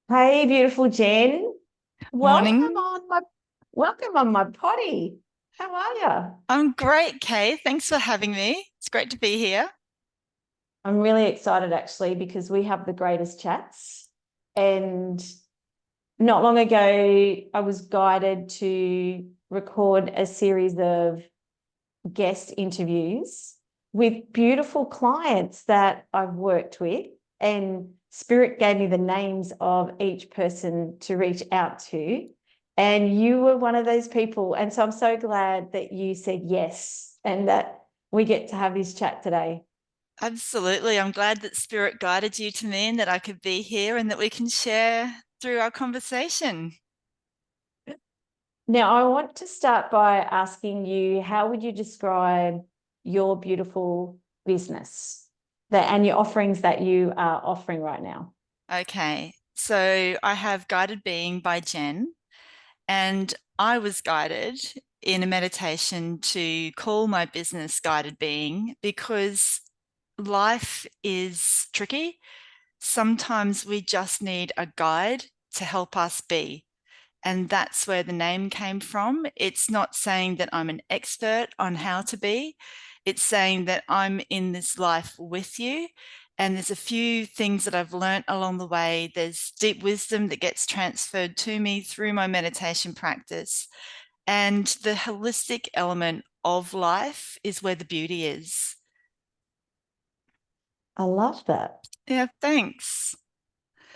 Hey, beautiful Jen. Welcome Morning. on my welcome on my potty. How are you? I'm great, Kay. Thanks for having me. It's great to be here. I'm really excited actually because we have the greatest chats. And not long ago, I was guided to record a series of guest interviews with beautiful clients that I've worked with. And Spirit gave me the names of each person to reach out to. And you were one of those people. And so I'm so glad that you said yes and that we get to have this chat today. Absolutely. I'm glad that Spirit guided you to me and that I could be here and that we can share through our conversation. Now, I want to start by asking you, how would you describe your beautiful business that and your offerings that you are offering right now? Okay. So I have Guided Being by Jenn, and I was guided in a meditation to call my business Guided Being because life is tricky. Sometimes we just need a guide to help us be. And that's where the name came from. It's not saying that I'm an expert on how to be, it's saying that I'm in this life with you. And there's a few things that I've learned along the way. There's deep wisdom that gets transferred to me through my meditation practice. And the holistic element of life is where the beauty is. I love that. Yeah, thanks.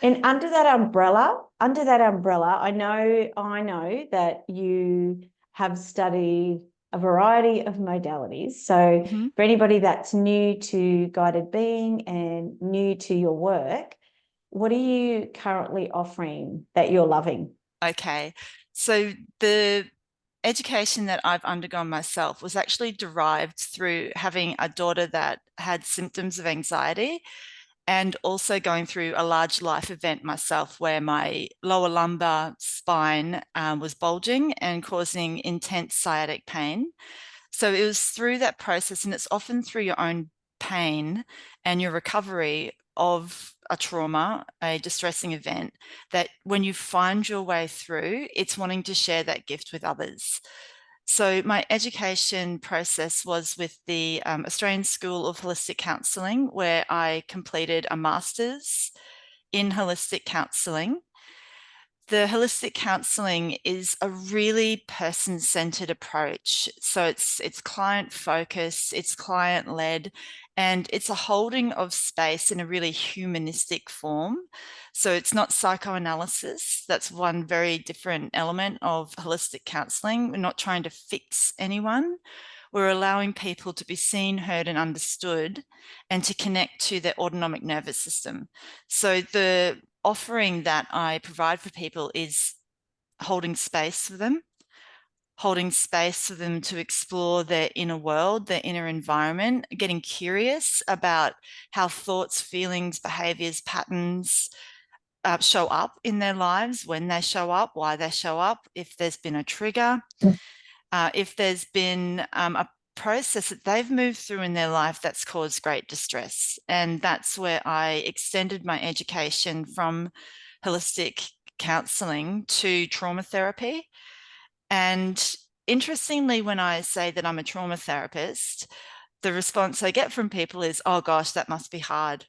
And under that umbrella, I know that you have studied a variety of modalities. So Mhm. for anybody that's new to guided being and new to your work, what are you currently offering that you're loving? Okay. So the education that I've undergone myself was actually derived through having a daughter that had symptoms of anxiety and also going through a large life event myself where my lower lumbar spine was bulging and causing intense sciatic pain. So it was through that process, and it's often through your own pain and your recovery of a trauma, a distressing event, that when you find your way through, it's wanting to share that gift with others. So my education process was with the Australian School of Holistic Counselling, where I completed a master's in holistic counselling. The holistic counseling is a really person-centered approach. So it's client focused, it's client led, and it's a holding of space in a really humanistic form. So it's not psychoanalysis. That's one very different element of holistic counseling. We're not trying to fix anyone. We're allowing people to be seen, heard, and understood and to connect to their autonomic nervous system. So the offering that I provide for people is holding space for them, holding space for them to explore their inner world, their inner environment, getting curious about how thoughts, feelings, behaviors, patterns show up in their lives, when they show up, why they show up, if there's been a trigger, if there's been a process that they've moved through in their life that's caused great distress. And that's where I extended my education from holistic counseling to trauma therapy. And interestingly, when I say that I'm a trauma therapist, the response I get from people is, oh gosh, that must be hard.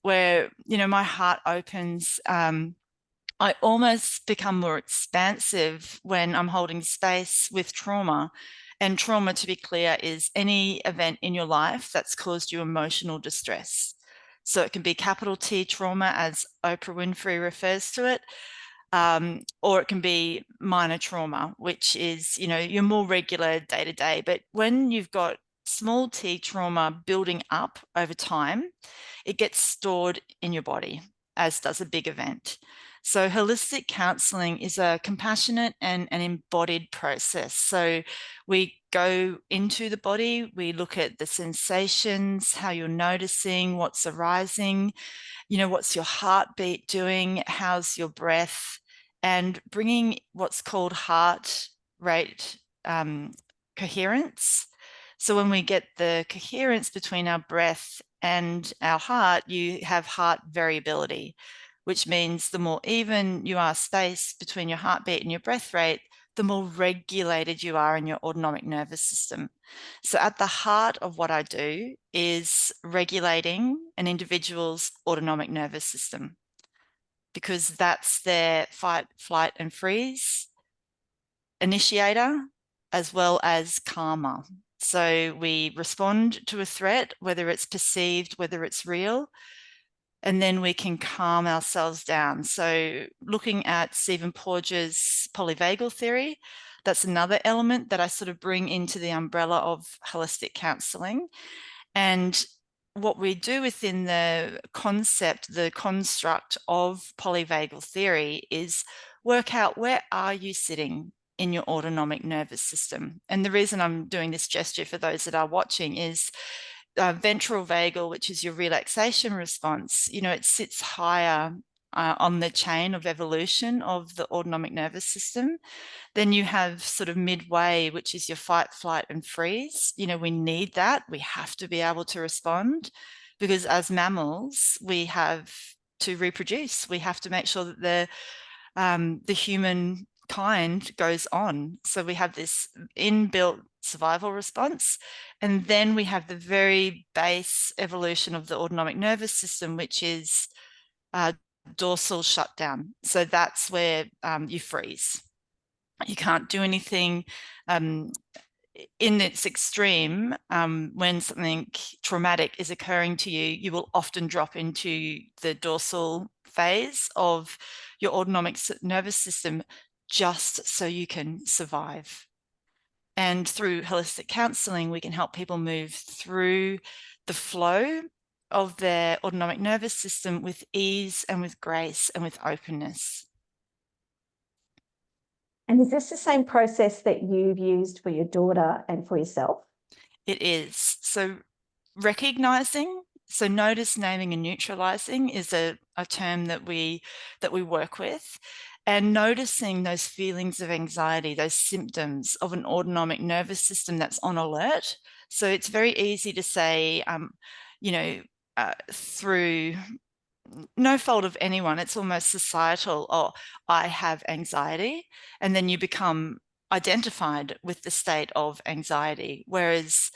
Where, my heart opens. I almost become more expansive when I'm holding space with trauma. And trauma, to be clear, is any event in your life that's caused you emotional distress. So it can be capital T trauma, as Oprah Winfrey refers to it, or it can be minor trauma, which is, your more regular day to day. But when you've got small t trauma building up over time, it gets stored in your body, as does a big event. So, holistic counseling is a compassionate and an embodied process. So, we go into the body, we look at the sensations, how you're noticing, what's arising, what's your heartbeat doing, how's your breath, and bringing what's called heart rate coherence. So when we get the coherence between our breath and our heart, you have heart variability, which means the more even you are space between your heartbeat and your breath rate, the more regulated you are in your autonomic nervous system. So at the heart of what I do is regulating an individual's autonomic nervous system, because that's their fight, flight, and freeze initiator, as well as calmer. So we respond to a threat, whether it's perceived, whether it's real, and then we can calm ourselves down. So looking at Stephen Porges' polyvagal theory, that's another element that I sort of bring into the umbrella of holistic counseling. And what we do within the concept, the construct of polyvagal theory, is work out, where are you sitting in your autonomic nervous system? And the reason I'm doing this gesture for those that are watching is ventral vagal, which is your relaxation response, it sits higher on the chain of evolution of the autonomic nervous system. Then you have sort of midway, which is your fight, flight, and freeze. We need that. We have to be able to respond, because as mammals, we have to reproduce. We have to make sure that the human kind goes on. So we have this inbuilt survival response. And then we have the very base evolution of the autonomic nervous system, which is dorsal shutdown. So that's where you freeze. You can't do anything in its extreme. When something traumatic is occurring to you, you will often drop into the dorsal phase of your autonomic nervous system just so you can survive. And through holistic counseling, we can help people move through the flow of their autonomic nervous system with ease and with grace and with openness. And is this the same process that you've used for your daughter and for yourself? It is. So recognizing, so notice, naming, and neutralizing is a term that we work with. And noticing those feelings of anxiety, those symptoms of an autonomic nervous system that's on alert. So it's very easy to say, through no fault of anyone, it's almost societal, oh, I have anxiety. And then you become identified with the state of anxiety. Whereas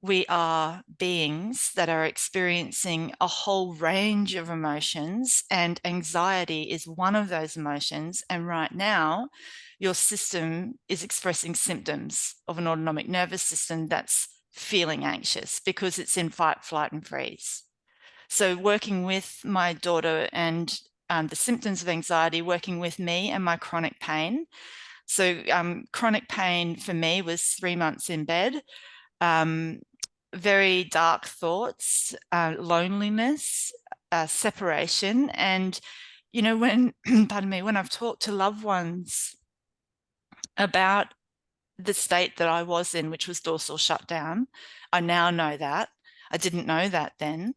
we are beings that are experiencing a whole range of emotions, and anxiety is one of those emotions. And right now, your system is expressing symptoms of an autonomic nervous system that's feeling anxious because it's in fight, flight, and freeze. So working with my daughter and the symptoms of anxiety, working with me and my chronic pain. So chronic pain for me was 3 months in bed, very dark thoughts, loneliness, separation. And, when, pardon me, when I've talked to loved ones about the state that I was in, which was dorsal shutdown, I now know that. I didn't know that then.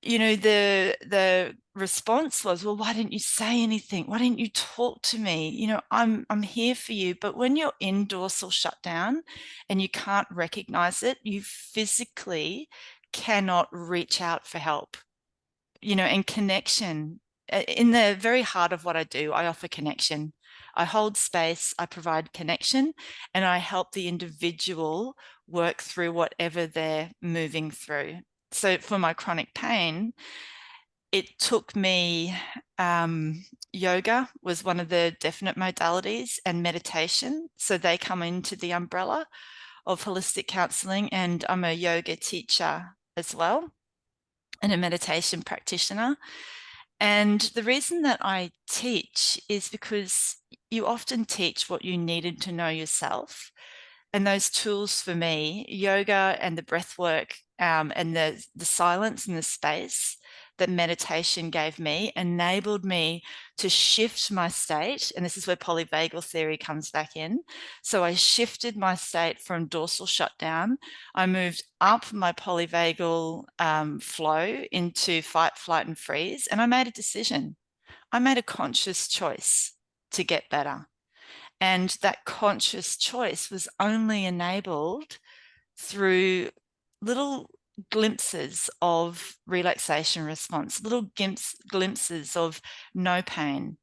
The response was, well, why didn't you say anything? Why didn't you talk to me? I'm here for you. But when you're in dorsal shutdown and you can't recognize it, you physically cannot reach out for help. And connection, in the very heart of what I do, I offer connection. I hold space, I provide connection, and I help the individual work through whatever they're moving through. So for my chronic pain, it took me, yoga was one of the definite modalities, and meditation. So they come into the umbrella of holistic counseling, and I'm a yoga teacher as well, and a meditation practitioner. And the reason that I teach is because you often teach what you needed to know yourself. And those tools for me, yoga and the breath work, and the silence and the space that meditation gave me, enabled me to shift my state. And this is where polyvagal theory comes back in. So I shifted my state from dorsal shutdown. I moved up my polyvagal flow into fight, flight, and freeze. And I made a decision. I made a conscious choice to get better. And that conscious choice was only enabled through little glimpses of relaxation response, little glimpses of no pain,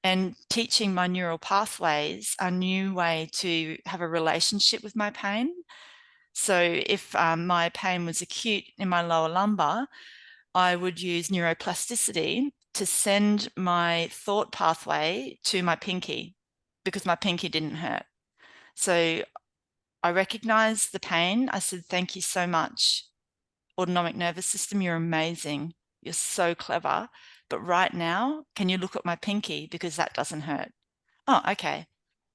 and teaching my neural pathways a new way to have a relationship with my pain. So if my pain was acute in my lower lumbar, I would use neuroplasticity to send my thought pathway to my pinky because my pinky didn't hurt. So I recognized the pain. I said, thank you so much, autonomic nervous system. You're amazing. You're so clever. But right now, can you look at my pinky because that doesn't hurt? Oh, okay.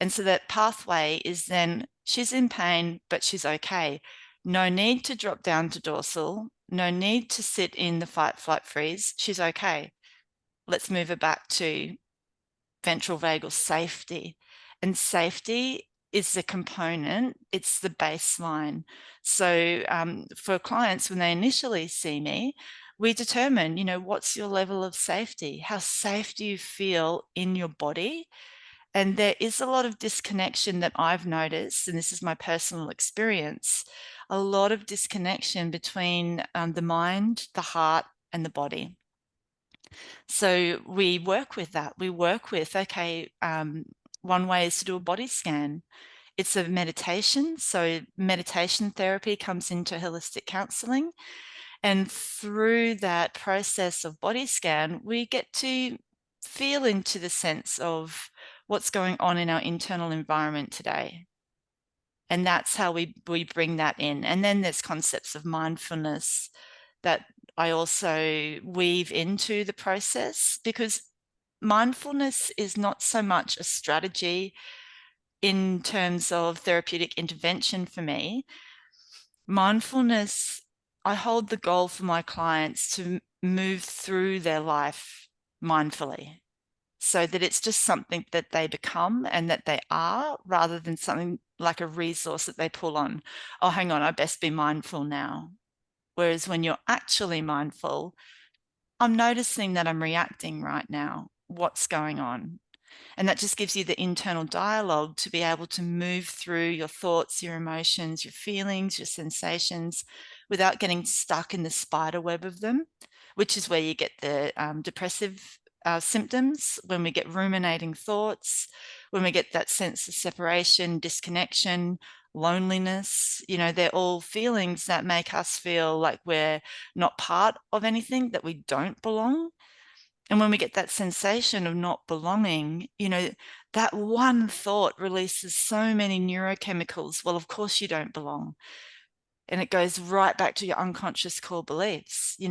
And so that pathway is then she's in pain, but she's okay. No need to drop down to dorsal. No need to sit in the fight, flight, freeze. She's okay. Let's move her back to ventral vagal safety. And safety is the component, it's the baseline. So for clients, when they initially see me, we determine, what's your level of safety? How safe do you feel in your body? And there is a lot of disconnection that I've noticed, and this is my personal experience, a lot of disconnection between the mind, the heart, and the body. So we work with that. We work with, okay, one way is to do a body scan. It's a meditation. So meditation therapy comes into holistic counseling. And through that process of body scan, we get to feel into the sense of what's going on in our internal environment today. And that's how we bring that in. And then there's concepts of mindfulness that I also weave into the process, because mindfulness is not so much a strategy in terms of therapeutic intervention for me. Mindfulness, I hold the goal for my clients to move through their life mindfully, so that it's just something that they become and that they are, rather than something like a resource that they pull on. Oh, hang on, I best be mindful now. Whereas when you're actually mindful, I'm noticing that I'm reacting right now. What's going on? And that just gives you the internal dialogue to be able to move through your thoughts, your emotions, your feelings, your sensations without getting stuck in the spider web of them, which is where you get the depressive symptoms, when we get ruminating thoughts, when we get that sense of separation, disconnection, loneliness. They're all feelings that make us feel like we're not part of anything, that we don't belong. And when we get that sensation of not belonging, that one thought releases so many neurochemicals. Well, of course you don't belong. And it goes right back to your unconscious core beliefs. You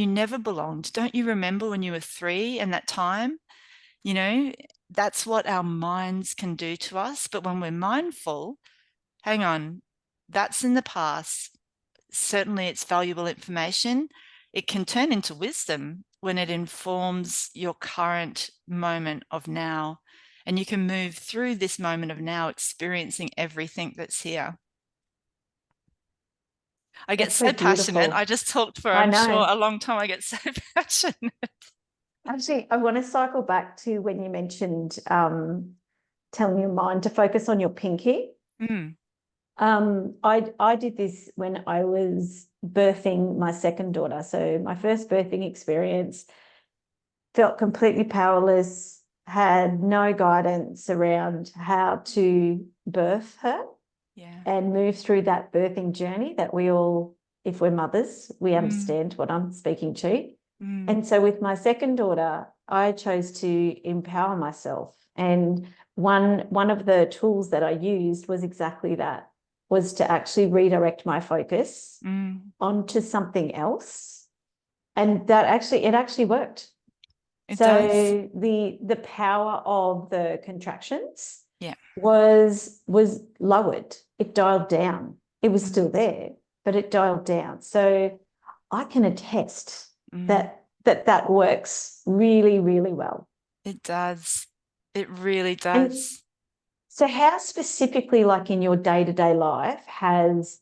never belonged. Don't you remember when you were 3 and that time? That's what our minds can do to us. But when we're mindful, hang on, that's in the past. Certainly it's valuable information. It can turn into wisdom when it informs your current moment of now. And you can move through this moment of now, experiencing everything that's here. I get That's so so passionate. I beautiful. just talked for, I I'm sure, know. a long time. I get so passionate. Actually, I want to cycle back to when you mentioned telling your mind to focus on your pinky. Mm, I did this when I was birthing my second daughter. So my first birthing experience, felt completely powerless, had no guidance around how to birth her yeah. and move through that birthing journey that we all, if we're mothers, we Mm, understand what I'm speaking to. mm, And so with my second daughter, I chose to empower myself. And one of the tools that I used was exactly that, was to actually redirect my focus mm. onto something else. And it actually worked. It does. So the power of the contractions Yeah. was lowered. It dialed down. It was still Mm, there, but it dialed down. So I can attest mm. that works really, really well. It does. It really And does. so how specifically, like in your day-to-day life, has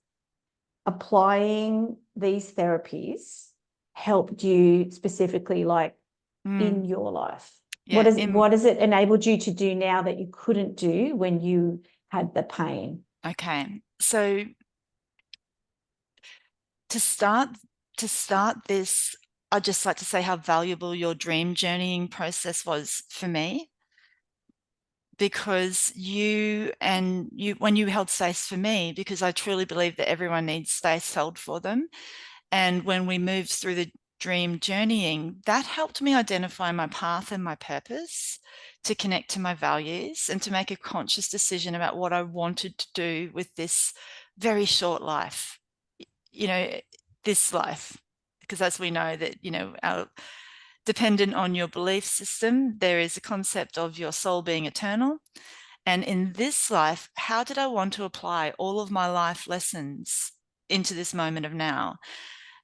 applying these therapies helped you specifically, like in Mm. your life? Yeah. What has it enabled you to do now that you couldn't do when you had the pain? Okay. So to start this, I'd just like to say how valuable your dream journeying process was for me, because when you held space for me, because I truly believe that everyone needs space held for them. And when we moved through the dream journeying, that helped me identify my path and my purpose, to connect to my values and to make a conscious decision about what I wanted to do with this very short life, you know, this life. Because as we know that, dependent on your belief system, there is a concept of your soul being eternal. And in this life, how did I want to apply all of my life lessons into this moment of now?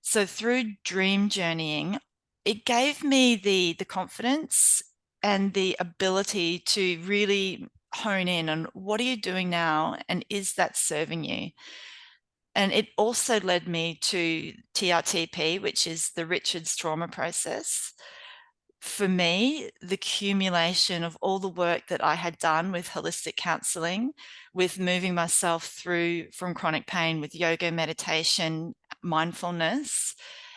So through dream journeying, it gave me the confidence and the ability to really hone in on what are you doing now, and is that serving you? And it also led me to TRTP, which is the Richards trauma process. For me, the accumulation of all the work that I had done with holistic counseling, with moving myself through from chronic pain with yoga, meditation, mindfulness,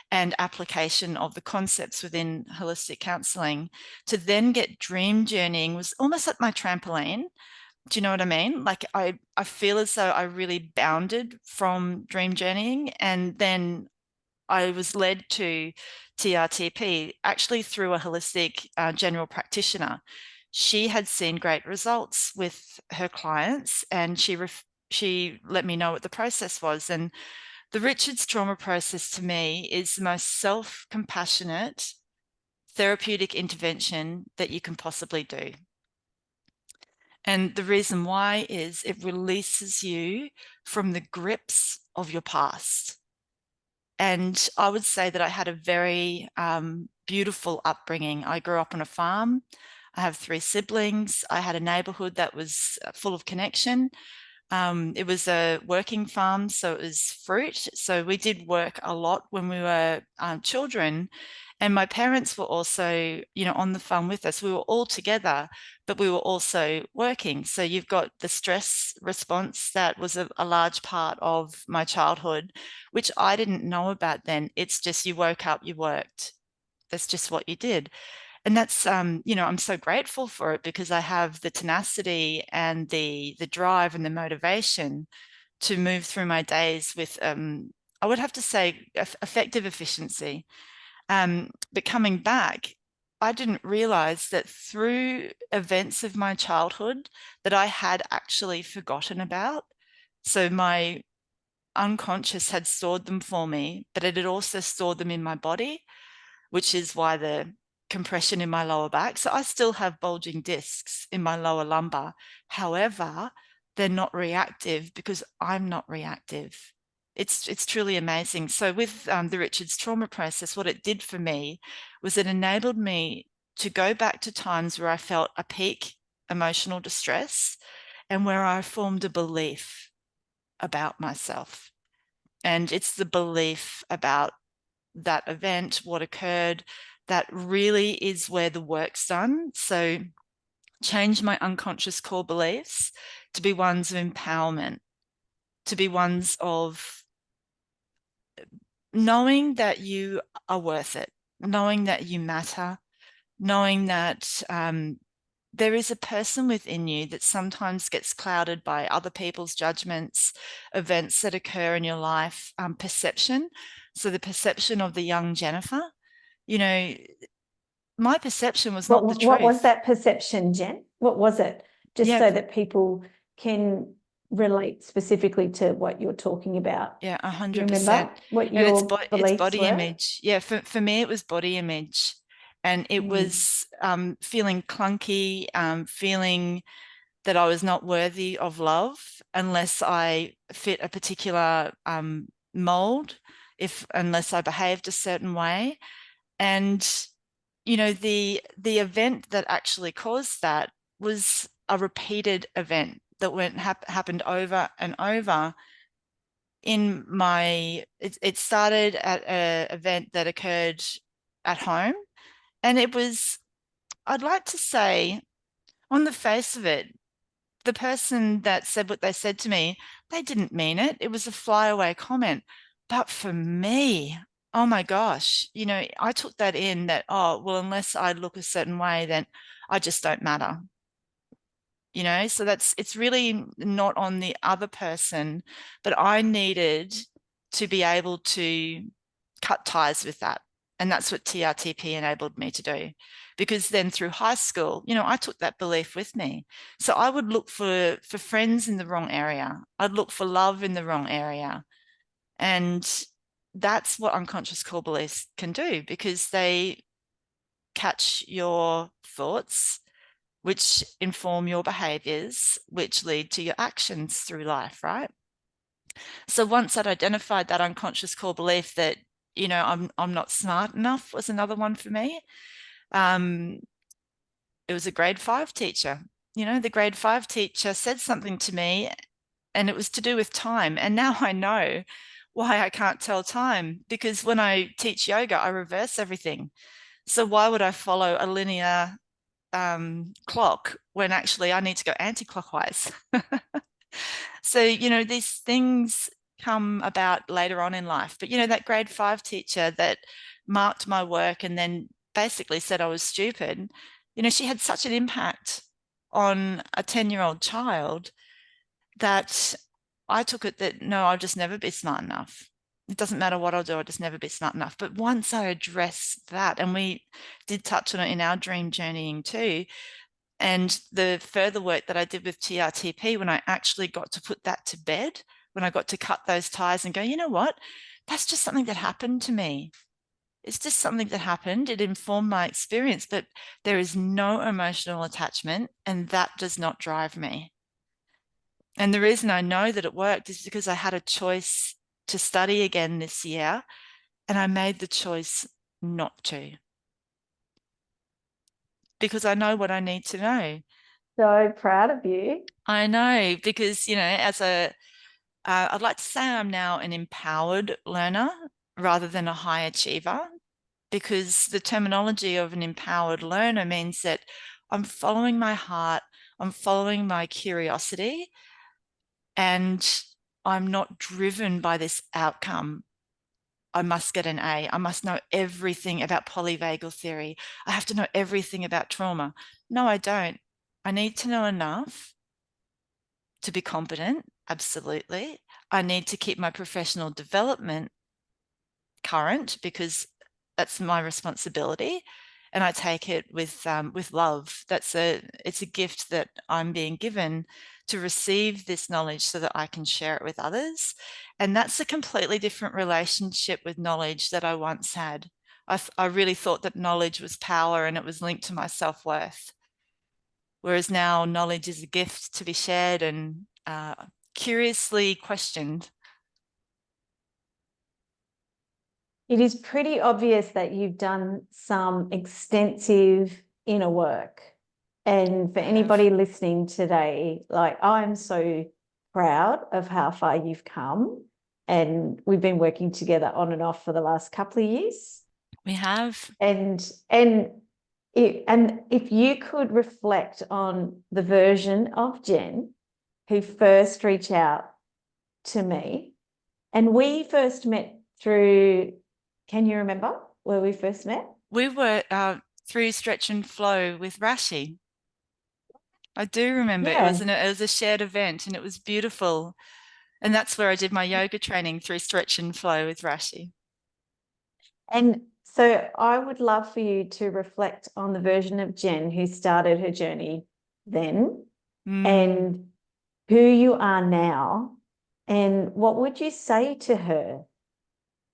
and application of the concepts within holistic counseling, to then get dream journeying was almost like my trampoline. Do you know what I mean? Like I feel as though I really bounded from dream journeying, and then I was led to TRTP actually through a holistic general practitioner. She had seen great results with her clients, and she let me know what the process was. And the Richards trauma process to me is the most self-compassionate therapeutic intervention that you can possibly do. And the reason why is it releases you from the grips of your past. And I would say that I had a very beautiful upbringing. I grew up on a farm. I have 3 siblings. I had a neighborhood that was full of connection. It was a working farm, so it was fruit. So we did work a lot when we were children. And my parents were also, on the farm with us. We were all together, but we were also working. So you've got the stress response that was a large part of my childhood, which I didn't know about then. It's just you woke up, you worked. That's just what you did. And that's I'm so grateful for it, because I have the tenacity and the drive and the motivation to move through my days with I would have to say effective efficiency. But coming back, I didn't realize that through events of my childhood that I had actually forgotten about. So my unconscious had stored them for me, but it had also stored them in my body, which is why the compression in my lower back. So I still have bulging discs in my lower lumbar. However, they're not reactive because I'm not reactive. It's truly amazing. So with the Richards trauma process, what it did for me was it enabled me to go back to times where I felt a peak emotional distress and where I formed a belief about myself. And it's the belief about that event, what occurred, that really is where the work's done. So change my unconscious core beliefs to be ones of empowerment, to be ones of knowing that you are worth it, knowing that you matter, knowing that there is a person within you that sometimes gets clouded by other people's judgments, events that occur in your life, perception. So the perception of the young Jennifer, you know, my perception was not the What was truth. that perception, Jen? What was it? Just Yeah, so that people can relate specifically to what you're talking about. yeah, Do you 100%. remember what And your it's beliefs body were? image. Yeah, for me it was body image, and it Mm. was feeling clunky, feeling that I was not worthy of love unless I fit a particular mold, if unless I behaved a certain way. And the event that actually caused that was a repeated event that happened over and over in my it started at an event that occurred at home, and it was, I'd like to say, on the face of it, the person that said what they said to me, they didn't mean it. It was a flyaway comment. But for me, oh my gosh, I took that in that, oh, well, unless I look a certain way, then I just don't matter. So it's really not on the other person, but I needed to be able to cut ties with that. And that's what TRTP enabled me to do. Because then through high school, I took that belief with me. So I would look for friends in the wrong area. I'd look for love in the wrong area. And that's what unconscious core beliefs can do, because they catch your thoughts, which inform your behaviors, which lead to your actions through life, right? So once I'd identified that unconscious core belief that, I'm not smart enough was another one for me. It was a grade 5 teacher. The grade 5 teacher said something to me, and it was to do with time. And now I know why I can't tell time, because when I teach yoga, I reverse everything. So why would I follow a linear clock when actually I need to go anti-clockwise? So, these things come about later on in life. But, that grade 5 teacher that marked my work and then basically said I was stupid, she had such an impact on a 10-year-old child that I took it that, no, I'll just never be smart enough. It doesn't matter what I'll do, I'll just never be smart enough. But once I address that, and we did touch on it in our dream journeying too, and the further work that I did with TRTP, when I actually got to put that to bed, when I got to cut those ties and go, you know what? That's just something that happened to me. It's just something that happened. It informed my experience, but there is no emotional attachment, and that does not drive me. And the reason I know that it worked is because I had a choice to study again this year, and I made the choice not to, because I know what I need to know. So proud of you. I know, because, I'd like to say I'm now an empowered learner rather than a high achiever, because the terminology of an empowered learner means that I'm following my heart, I'm following my curiosity, and I'm not driven by this outcome. I must get an A. I must know everything about polyvagal theory. I have to know everything about trauma. No, I don't. I need to know enough to be competent. Absolutely. I need to keep my professional development current, because that's my responsibility, and I take it with love. It's a gift that I'm being given to receive this knowledge so that I can share it with others. And that's a completely different relationship with knowledge that I once had. I really thought that knowledge was power and it was linked to my self-worth, whereas now knowledge is a gift to be shared and curiously questioned. It is pretty obvious that you've done some extensive inner work. And for anybody listening today, like, I'm so proud of how far you've come. And we've been working together on and off for the last couple of years. We have. And if you could reflect on the version of Jenn who first reached out to me, and we first met through, can you remember where we first met? We were through Stretch and Flow with Rashi. I do remember. Yeah. It was a shared event, and it was beautiful. And that's where I did my yoga training, through Stretch and Flow with Rashi. And so I would love for you to reflect on the version of Jenn who started her journey then, and who you are now. And what would you say to her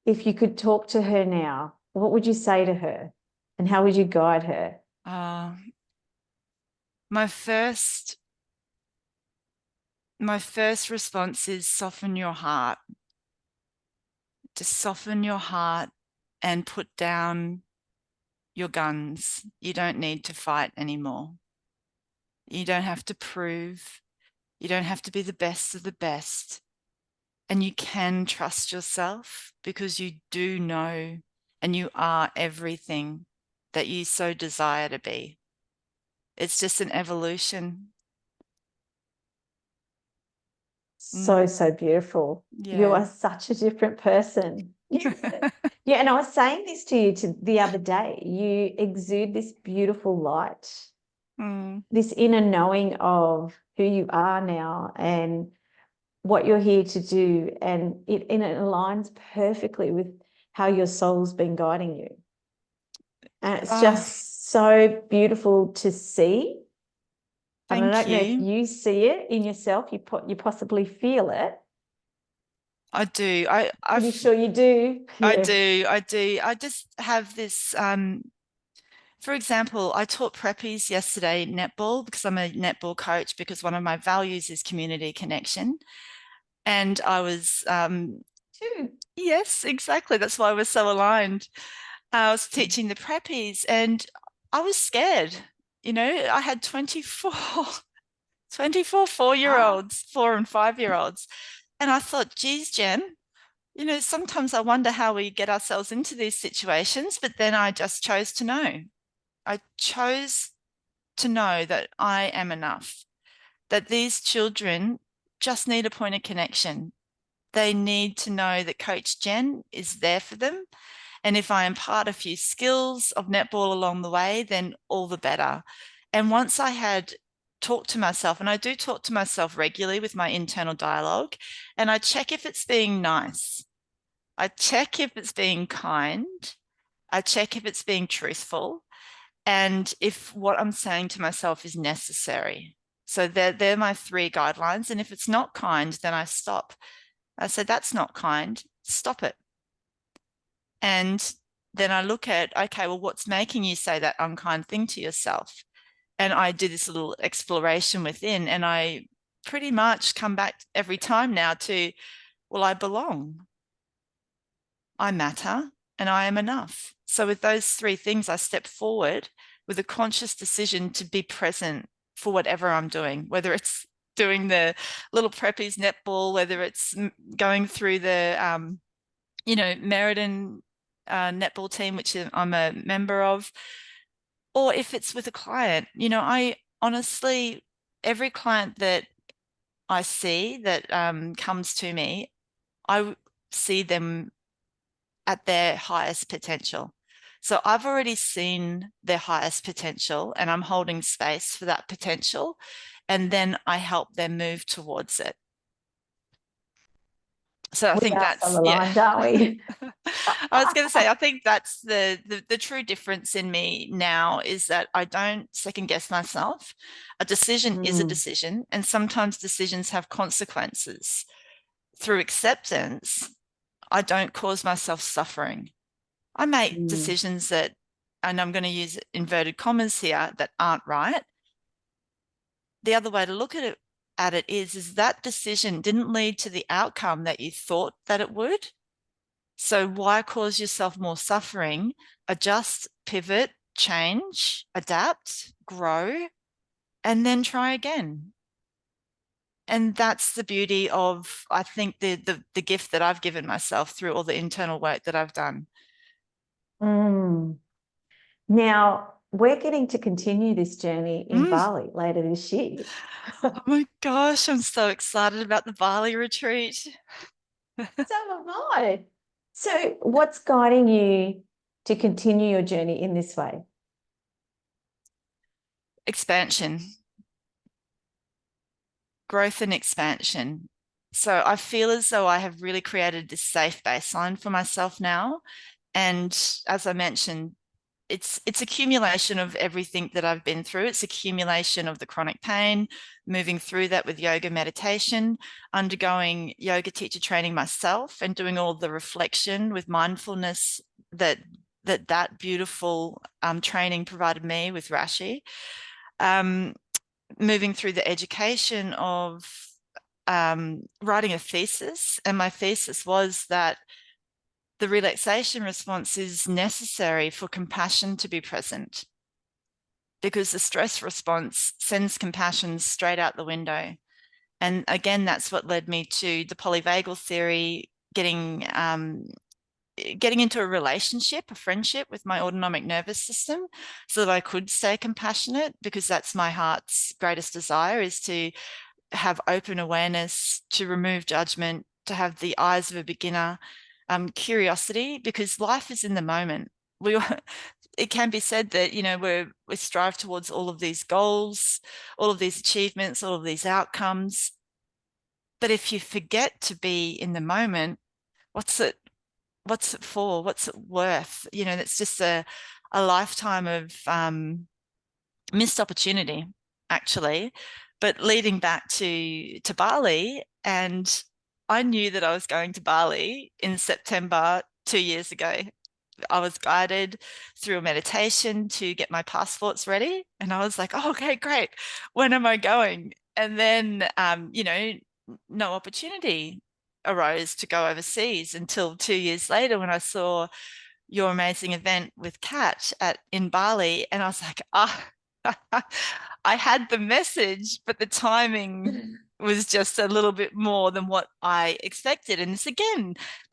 if you could talk to her now? What would you say to her, and how would you guide her? Uh, my first response is soften your heart. Just soften your heart and put down your guns. You don't need to fight anymore. You don't have to prove. You don't have to be the best of the best. And you can trust yourself, because you do know and you are everything that you so desire to be. It's just an evolution. So, so beautiful. You Yeah. are such a different person. Yeah. Yeah. And I was saying this to you the other day. You exude this beautiful light, Mm. this inner knowing of who you are now and what you're here to do. And it aligns perfectly with how your soul's been guiding you. And it's Oh, just so beautiful to see. And I thank don't know if you. you see it in yourself, you possibly feel it. I do. Pretty sure you do. I Yeah. do. I do. I just have this for example, I taught preppies yesterday netball because I'm a netball coach because one of my values is community connection. And I was Too. yes, exactly. That's why we're so aligned. I was teaching the preppies and I was scared. You know, I had 24 Ah. four-year-olds, 4 and 5-year-olds. And I thought, geez, Jen, you know, sometimes I wonder how we get ourselves into these situations, but then I just chose to know. I chose to know that I am enough, that these children just need a point of connection. They need to know that Coach Jen is there for them. And if I impart a few skills of netball along the way, then all the better. And once I had talked to myself, and I do talk to myself regularly with my internal dialogue, and I check if it's being nice, I check if it's being kind, I check if it's being truthful, and if what I'm saying to myself is necessary. So they're my 3 guidelines. And if it's not kind, then I stop. I say, that's not kind. Stop it. And then I look at, okay, well, what's making you say that unkind thing to yourself? And I do this little exploration within, and I pretty much come back every time now to, well, I belong, I matter, and I am enough. So, with those 3 things, I step forward with a conscious decision to be present for whatever I'm doing, whether it's doing the little preppies netball, whether it's going through the, Meriden netball team, which I'm a member of, or if it's with a client. I honestly, every client that I see that comes to me, I see them at their highest potential. So I've already seen their highest potential and I'm holding space for that potential. And then I help them move towards it. So I We think are so that's, yeah. aligned, aren't we? I was going to say, I think that's the true difference in me now is that I don't second guess myself. A decision is a Mm, decision, and sometimes decisions have consequences. Through acceptance, I don't cause myself suffering. I make mm, decisions that, and I'm going to use inverted commas here, that aren't right. The other way to look at it is that decision didn't lead to the outcome that you thought that it would. So why cause yourself more suffering? Adjust, pivot, change, adapt, grow, and then try again. And that's the beauty of, I think, the gift that I've given myself through all the internal work that I've done. mm. Now, we're getting to continue this journey in Mm. Bali later this year. Oh my gosh, I'm so excited about the Bali retreat. So am I. So, what's guiding you to continue your journey in this way? Expansion, growth and expansion. So I feel as though I have really created this safe baseline for myself now. And as I mentioned, it's accumulation of everything that I've been through. It's accumulation of the chronic pain, moving through that with yoga meditation, undergoing yoga teacher training myself, and doing all the reflection with mindfulness that beautiful training provided me with Rashi. Um, moving through the education of writing a thesis, and my thesis was that the relaxation response is necessary for compassion to be present because the stress response sends compassion straight out the window. And again, that's what led me to the polyvagal theory, getting into a relationship, a friendship with my autonomic nervous system so that I could stay compassionate, because that's my heart's greatest desire, is to have open awareness, to remove judgment, to have the eyes of a beginner, curiosity, because life is in the moment. We it can be said that, you know, we strive towards all of these goals, all of these achievements, all of these outcomes. But if you forget to be in the moment, what's it for? What's it worth? You know, that's just a lifetime of missed opportunity, actually. But leading back to Bali, and I knew that I was going to Bali in September 2 years ago. I was guided through a meditation to get my passports ready. And I was like, oh, okay, great. When am I going? And then, you know, no opportunity arose to go overseas until 2 years later when I saw your amazing event with Kat in Bali. And I was like, ah, I had the message, but the timing was just a little bit more than what I expected. And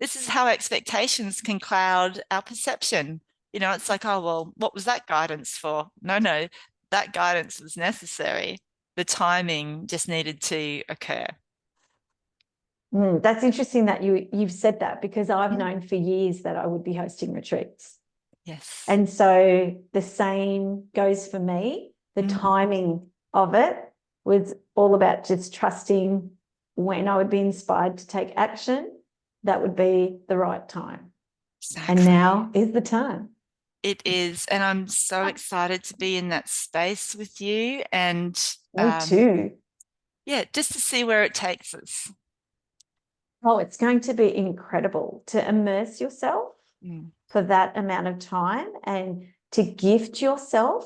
this is how expectations can cloud our perception. You know, it's like, oh, well, what was that guidance for? No, that guidance was necessary. The timing just needed to occur. That's interesting that you've said that, because I've known for years that I would be hosting retreats. Yes. And so the same goes for me. The timing of it was all about just trusting when I would be inspired to take action, that would be the right time. Exactly. And now is the time. It is. And I'm so excited to be in that space with you. And Me too. yeah, just to see where it takes us. Oh, it's going to be incredible to immerse yourself for that amount of time and to gift yourself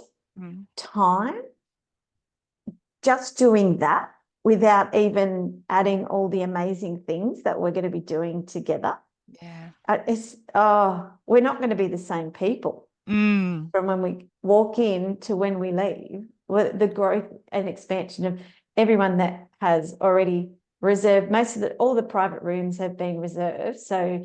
time. Just doing that without even adding all the amazing things that we're going to be doing together. Yeah. We're not going to be the same people from when we walk in to when we leave. The growth and expansion of everyone that has already reserved, all the private rooms have been reserved. So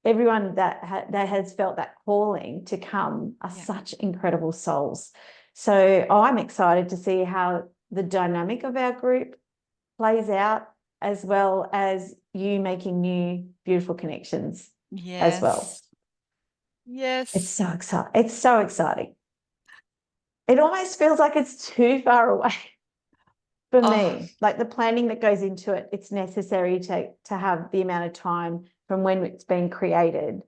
everyone that has felt that calling to come are such incredible souls. So I'm excited to see how the dynamic of our group plays out, as well as you making new beautiful connections as well. Yes. It's so exciting. It's so exciting. It almost feels like it's too far away for me. Like the planning that goes into it, it's necessary to have the amount of time from when it's been created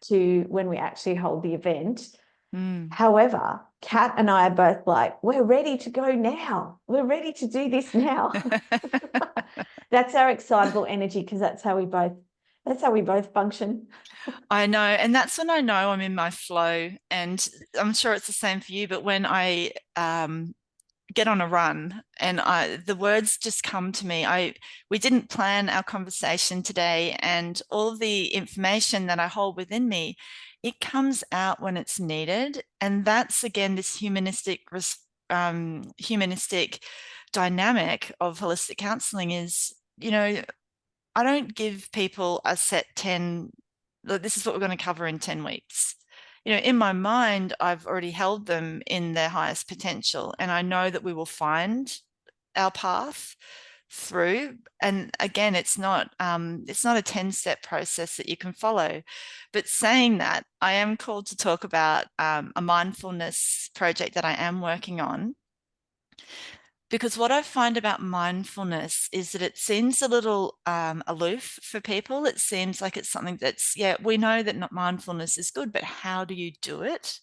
to when we actually hold the event. However, Kat and I are both like, we're ready to go now. We're ready to do this now. That's our excitable energy, because that's how we both function. I know. And that's when I know I'm in my flow. And I'm sure it's the same for you, but when I get on a run and the words just come to me. We didn't plan our conversation today, and all of the information that I hold within me, it comes out when it's needed. And that's again this humanistic dynamic of holistic counseling is, you know, I don't give people a set 10, this is what we're going to cover in 10 weeks. You know, in my mind, I've already held them in their highest potential, and I know that we will find our path through. And again, it's not a 10-step process that you can follow. But saying that, I am called to talk about a mindfulness project that I am working on. Because what I find about mindfulness is that it seems a little aloof for people. It seems like it's something that's, we know that not mindfulness is good, but how do you do it?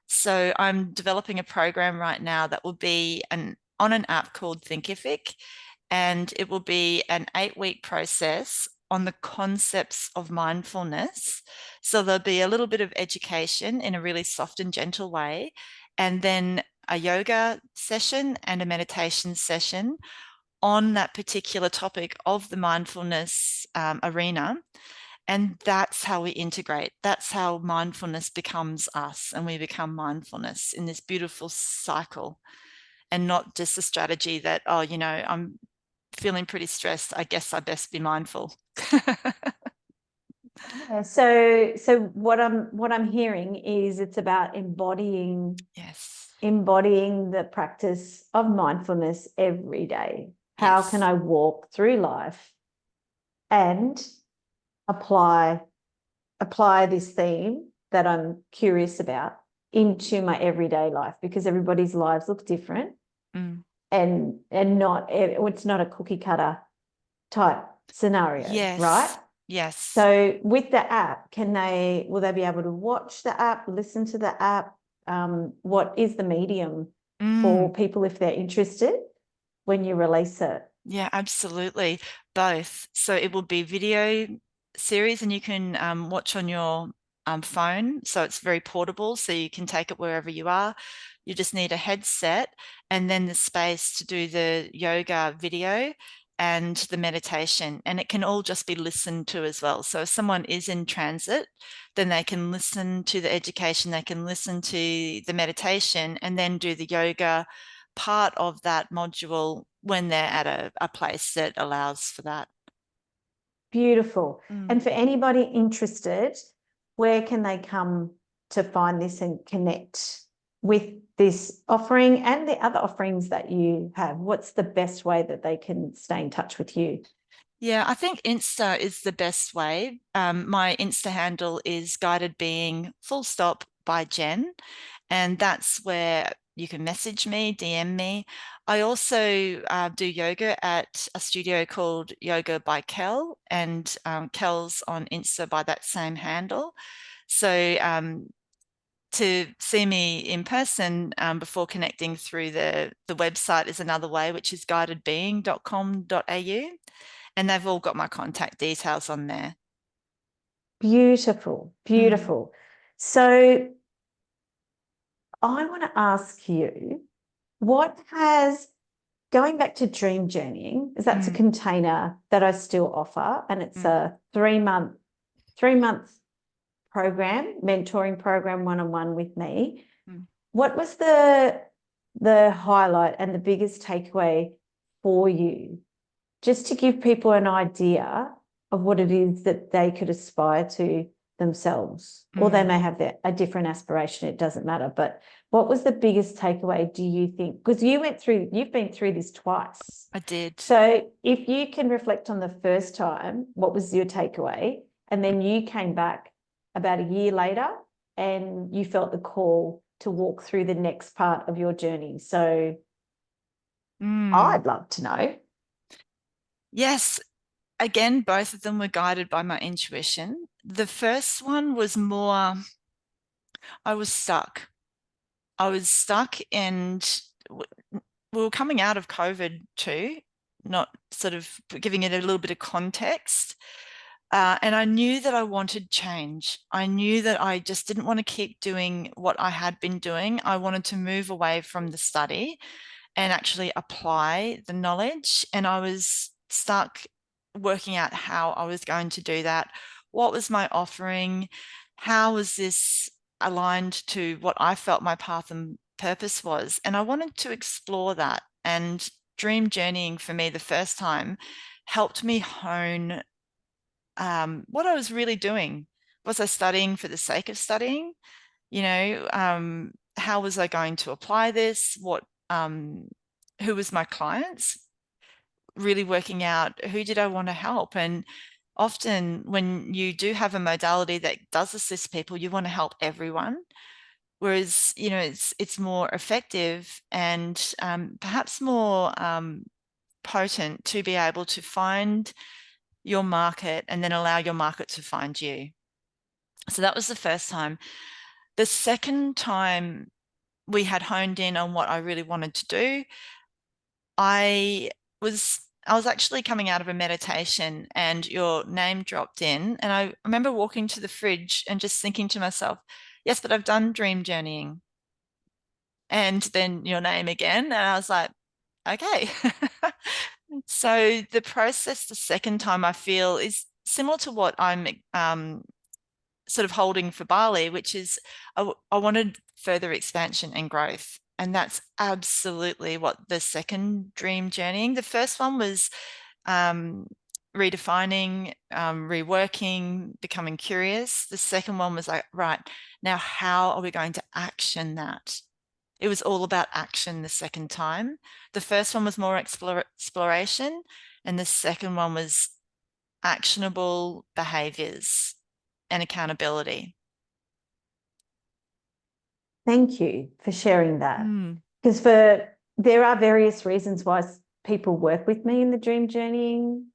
So I'm developing a program right now that will be on an app called Thinkific, and it will be an 8-week process on the concepts of mindfulness. So there'll be a little bit of education in a really soft and gentle way, and then a yoga session and a meditation session on that particular topic of the mindfulness arena. And that's how we integrate. That's how mindfulness becomes us, and we become mindfulness in this beautiful cycle, and not just a strategy that, oh, you know, I'm feeling pretty stressed, I guess I best be mindful. Yeah, so what I'm hearing is it's about embodying the practice of mindfulness every day. how can Yes. I walk through life and apply this theme that I'm curious about into my everyday life, because everybody's lives look different, Mm. and not it's not a cookie cutter type scenario, right? Yes. Yes. So with the app, will they be able to watch the app, listen to the app? What is the medium for Mm. people if they're interested when you release it? Yeah, absolutely. Both. So it will be video series and you can watch on your phone. So it's very portable. So you can take it wherever you are. You just need a headset and then the space to do the yoga video and the meditation. And it can all just be listened to as well. So if someone is in transit, then they can listen to the education, they can listen to the meditation, and then do the yoga part of that module when they're at a place that allows for that. Beautiful. Mm. And for anybody interested, where can they come to find this and connect with this offering and the other offerings that you have? What's the best way that they can stay in touch with you? Yeah, I think Insta is the best way. My Insta handle is guided being full stop by Jenn, and that's where you can message me, DM me. I also do yoga at a studio called Yoga by Kel, and Kel's on Insta by that same handle. So to see me in person before connecting through the website is another way, which is guidedbeing.com.au. And they've all got my contact details on there. Beautiful, Mm, beautiful. So I want to ask you, what has going back to dream journeying, because that's a mm, container that I still offer, and it's mm, a 3 month program, mentoring program, one-on-one with me. mm. What was the highlight and the biggest takeaway for you, just to give people an idea of what it is that they could aspire to themselves? Or they Mm. may have a different aspiration, it doesn't matter. But what was the biggest takeaway, do you think? Because you've been through this twice. I did. So if you can reflect on the first time, what was your takeaway? And then you came back about a year later and you felt the call to walk through the next part of your journey. So Mm. I'd love to know. Yes, again, both of them were guided by my intuition. The first one was more, I was stuck. I was stuck and we were coming out of COVID too, not sort of giving it a little bit of context. And I knew that I wanted change. I knew that I just didn't want to keep doing what I had been doing. I wanted to move away from the study and actually apply the knowledge. And I was stuck working out how I was going to do that. What was my offering? How was this aligned to what I felt my path and purpose was? And I wanted to explore that. And dream journeying for me the first time helped me hone what I was really doing. Was I studying for the sake of studying? How was I going to apply this? Who was my clients? Really working out who did I want to help. And often when you do have a modality that does assist people, you want to help everyone. Whereas, it's more effective and perhaps more potent to be able to find your market and then allow your market to find you. So that was the first time. The second time we had honed in on what I really wanted to do, I was actually coming out of a meditation and your name dropped in. And I remember walking to the fridge and just thinking to myself, yes, but I've done dream journeying. And then your name again. And I was like, okay. So the process the second time I feel is similar to what I'm sort of holding for Bali, which is I wanted further expansion and growth. And that's absolutely what the second dream journeying. The first one was um, redefining, reworking, becoming curious. The second one was like, right, now how are we going to action that? It was all about action the second time. The first one was more exploration, and the second one was actionable behaviors and accountability. Thank you for sharing that. Mm, Because there are various reasons why people work with me in the dream journeying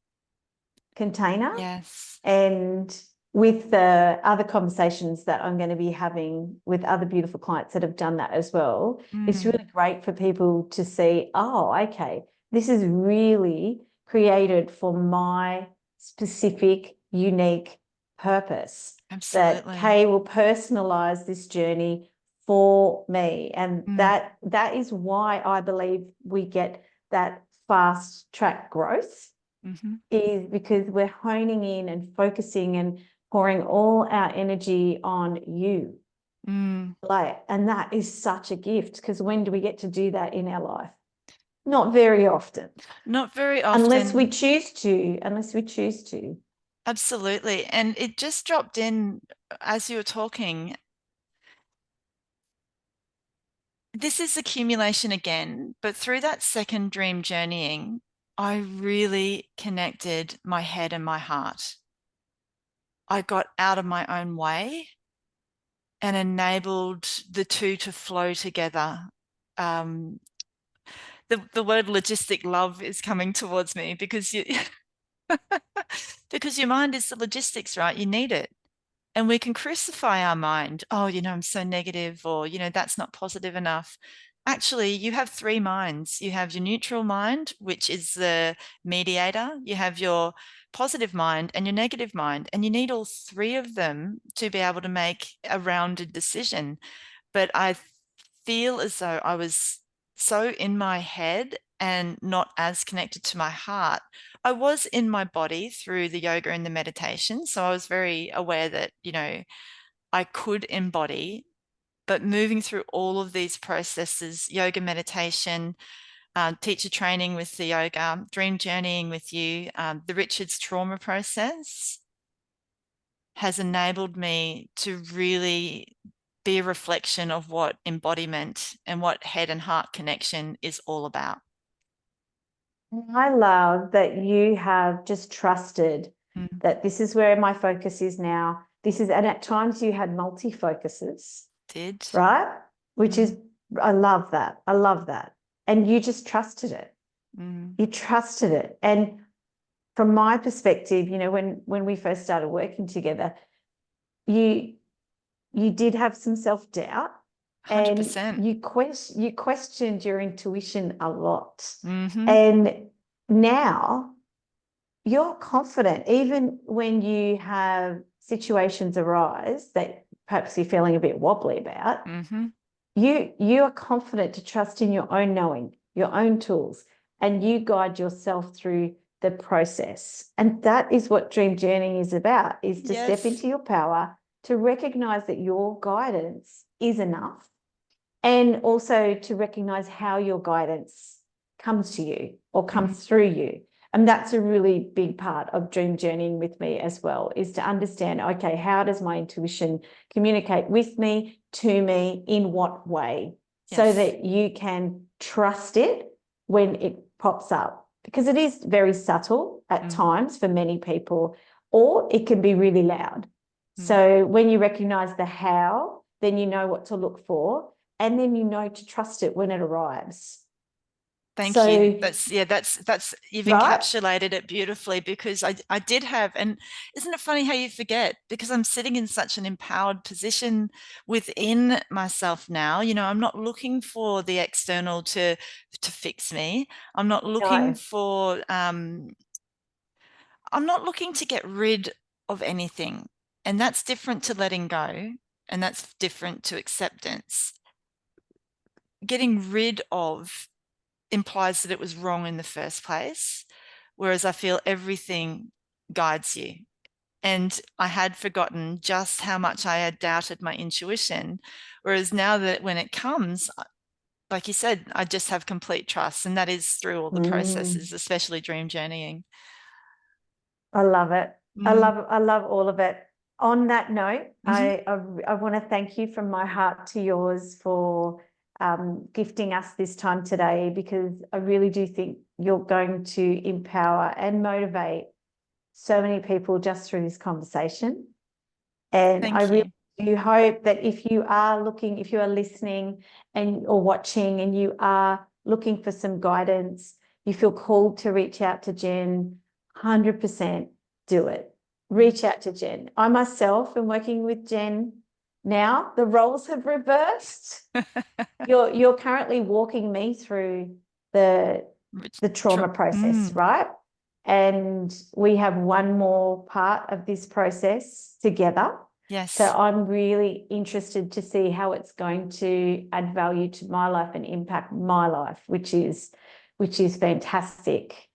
container. yes. And with the other conversations that I'm going to be having with other beautiful clients that have done that as well, it's Mm, really great for people to see, oh, okay, this is really created for my specific, unique purpose. That absolutely. Kay will personalize this journey for me. And Mm, that is why I believe we get that fast track growth, mhm. is because we're honing in and focusing and pouring all our energy on you. Mm. Like, and that is such a gift, because when do we get to do that in our life? Not very often, Not very unless we often. choose to, unless we choose to. Absolutely. And it just dropped in as you were talking. This is accumulation again, but through that second dream journeying, I really connected my head and my heart. I got out of my own way and enabled the two to flow together. Um, the word logistic love is coming towards me because you because your mind is the logistics, right? You need it. And we can crucify our mind. Oh, I'm so negative, or, that's not positive enough. Actually, you have three minds. You have your neutral mind, which is the mediator. You have your positive mind and your negative mind. And you need all three of them to be able to make a rounded decision. But I feel as though I was so in my head and not as connected to my heart. I was in my body through the yoga and the meditation. So I was very aware that, I could embody, but moving through all of these processes, yoga, meditation, teacher training with the yoga, dream journeying with you, the Richard's trauma process has enabled me to really be a reflection of what embodiment and what head and heart connection is all about. I love that you have just trusted Mm, that this is where my focus is now. This is, and at times you had multi focuses, did. right? Which is, Mm, I love that. I love that. And you just trusted it. mm, You trusted it. And from my perspective, when we first started working together, you you did have some self-doubt, and 100%. you questioned your intuition a lot. Mm-hmm. And now you're confident, even when you have situations arise that perhaps you're feeling a bit wobbly about. Mm-hmm. You are confident to trust in your own knowing, your own tools, and you guide yourself through the process. And that is what dream journeying is about, is to step Yes. into your power, to recognize that your guidance is enough, and also to recognize how your guidance comes to you or Mm, comes through you. And that's a really big part of dream journeying with me as well, is to understand, okay, how does my intuition communicate with me, to me, in what way, so yes. that you can trust it when it pops up. Because it is very subtle at Mm, times for many people, or it can be really loud. mm. So when you recognize the how, then you know what to look for, and then you know to trust it when it arrives. Thank you. So, That's you've right? encapsulated it beautifully, because I did have, and isn't it funny how you forget, because I'm sitting in such an empowered position within myself now. I'm not looking for the external to fix me. I'm not looking No. for I'm not looking to get rid of anything. And that's different to letting go, and that's different to acceptance. Getting rid of implies that it was wrong in the first place, whereas I feel everything guides you. And I had forgotten just how much I had doubted my intuition. Whereas now that when it comes, like you said, I just have complete trust. And that is through all the Mm, processes, especially dream journeying. I love it. Mm, I love all of it. On that note, mhm. I want to thank you from my heart to yours for gifting us this time today, because I really do think you're going to empower and motivate so many people just through this conversation. And I Thank really you. do hope that if you are looking, if you are listening and or watching and you are looking for some guidance, you feel called to reach out to Jenn, 100% do it. Reach out to Jenn. I myself am working with Jenn now. The roles have reversed. You're currently walking me through the trauma process, right? And we have one more part of this process together. Yes. So I'm really interested to see how it's going to add value to my life and impact my life, which is fantastic.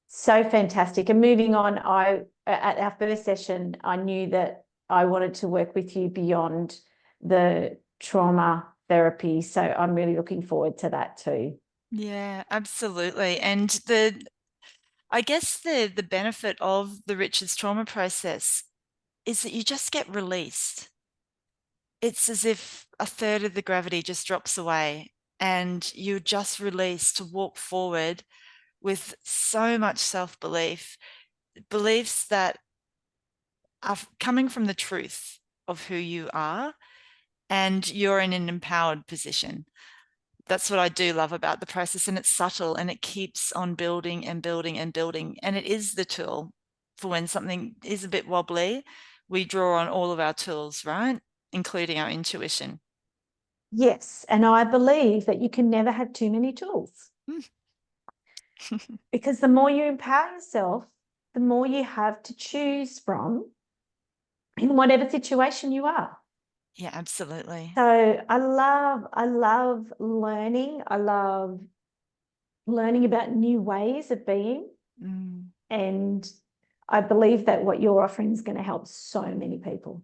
So fantastic. And moving on, at our first session, I knew that I wanted to work with you beyond the trauma therapy. So I'm really looking forward to that too. Yeah, absolutely. And I guess the benefit of the Richard's trauma process is that you just get released. It's as if a third of the gravity just drops away and you're just released to walk forward with so much self-belief, beliefs that are coming from the truth of who you are, and you're in an empowered position. That's what I do love about the process, and it's subtle and it keeps on building and building and building. And it is the tool for when something is a bit wobbly. We draw on all of our tools, right? Including our intuition. Yes, and I believe that you can never have too many tools. Because the more you empower yourself, the more you have to choose from in whatever situation you are. Yeah, absolutely. So I love learning. I love learning about new ways of being. And I believe that what you're offering is going to help so many people.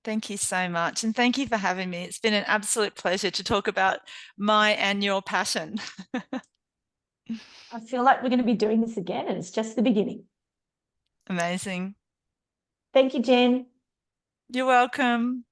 Thank you so much. And thank you for having me. It's been an absolute pleasure to talk about my and your passion. I feel like we're going to be doing this again, and it's just the beginning. Amazing. Thank you, Jenn. You're welcome.